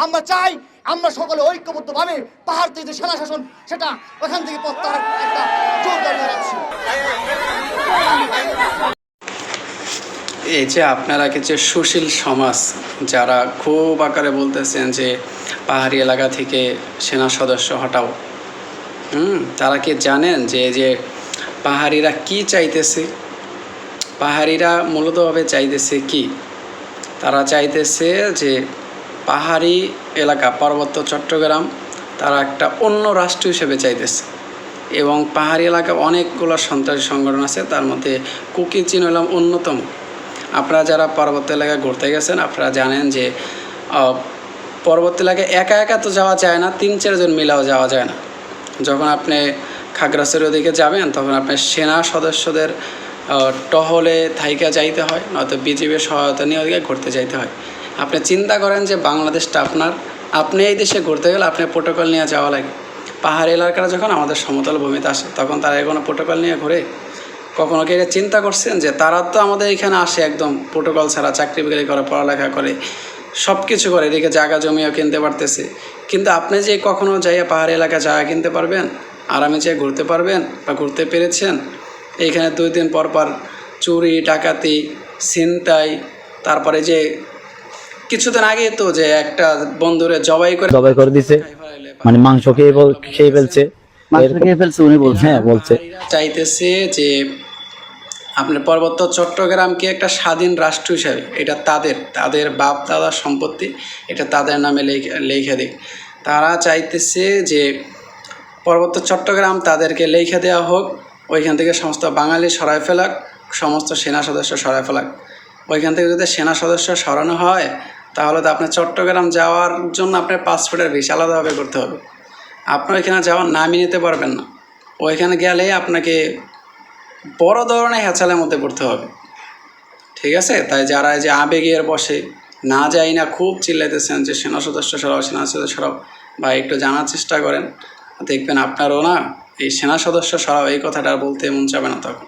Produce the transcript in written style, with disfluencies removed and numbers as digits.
আমরা চাই আমরা সকলে ঐক্যবদ্ধভাবে পাহাড় থেকে যে সেনা শাসন সেটা ওখান থেকে প্রত্যাহার একটা জোর দাঁড়িয়ে রাখছি। এই যে আপনারা কিছু সুশীল সমাজ যারা খুব আকারে বলতেছেন যে পাহাড়ি এলাকা থেকে সেনা সদস্য হটাও, তারা কি জানেন যে পাহাড়িরা কি চাইতেছে? পাহাড়িরা মূলতভাবে চাইতেছে কি? তারা চাইতেছে যে পাহাড়ি এলাকা পার্বত্য চট্টগ্রাম তারা একটা অন্য রাষ্ট্র হিসেবে চাইতেছে। এবং পাহাড়ি এলাকা অনেকগুলো সন্ত্রাসী সংগঠন আছে, তার মধ্যে কুকি চীন হলাম অন্যতম। আপনারা যারা পর্বত এলাকায় ঘুরতে গেছেন আপনারা জানেন যে পর্বত এলাকায় একা একা তো যাওয়া যায় না, 3-4 জন মিলাও যাওয়া যায় না। যখন আপনি খাগড়াছড়ির দিকে যাবেন তখন আপনার সেনা সদস্যদের টহলে থাইকা যাইতে হয়, নয়তো বিজিবির সহায়তা নিয়ে ওদিকে ঘুরতে যাইতে হয়। আপনি চিন্তা করেন যে বাংলাদেশটা আপনি এই দেশে ঘুরতে গেলে আপনি প্রোটোকল নিয়ে যাওয়া লাগে। পাহাড়ি এলাকারা যখন আমাদের সমতল ভূমিতে আসে তখন তারা কোনো প্রোটোকল নিয়ে ঘুরে? কখনো কি এটা চিন্তা করছেন যে তারা তো আমাদের এখানে আসে একদম প্রোটোকল ছাড়া, চাকরি বাকরি করে, পড়ালেখা করে, সব কিছু করে, এদিকে জায়গা জমিও কিনতে পারতেছে। কিন্তু আপনি যে কখনো যাইয়া পাহাড়ি এলাকায় জায়গা কিনতে পারবেন, আরামে যেয়ে ঘুরতে পারবেন বা ঘুরতে পেরেছেন? এইখানে 2 দিন পর পর চুরি, ডাকাতি, ছিনতাই, তারপরে যে কিছুদিন আগে তো যে একটা বন্ধুরে জবাই করে দিছে, মানে মাংস খেয়ে ফেলছে, উনি বলছে। হ্যাঁ বলছে। চাইতেছে যে আপনার পার্বত্য চট্টগ্রামকে একটা স্বাধীন রাষ্ট্র হিসাবে, এটা তাদের বাপ দাদার সম্পত্তি, এটা তাদের নামে লেখা দিক। তারা চাইতেছে যে পার্বত্য চট্টগ্রাম তাদেরকে লেখা দেওয়া হোক, ওইখান থেকে সমস্ত বাঙালি সরায় ফেলাক, সমস্ত সেনা সদস্য সরায় ফেলাক। ওইখান থেকে যদি সেনা সদস্য সরানো হয় তাহলে তো আপনার চট্টগ্রাম যাওয়ার জন্য আপনার পাসপোর্টের ভিসা আলাদাভাবে করতে হবে। আপনার ওইখানে যাওয়ার নামই নিতে পারবেন না। ওইখানে গেলে আপনাকে বড় ধরনের হ্যাচালের মধ্যে পড়তে হবে। ঠিক আছে? তাই যারা যে আবেগের বসে না যাই না খুব চিল্লাইতেছেন যে সেনা সদস্য সরাও, সেনা সদস্য সরাও, বা একটু জানার চেষ্টা করেন, দেখবেন আপনারও না এই সেনা সদস্য সরাও এই কথাটা বলতে মন চাবে না তখন।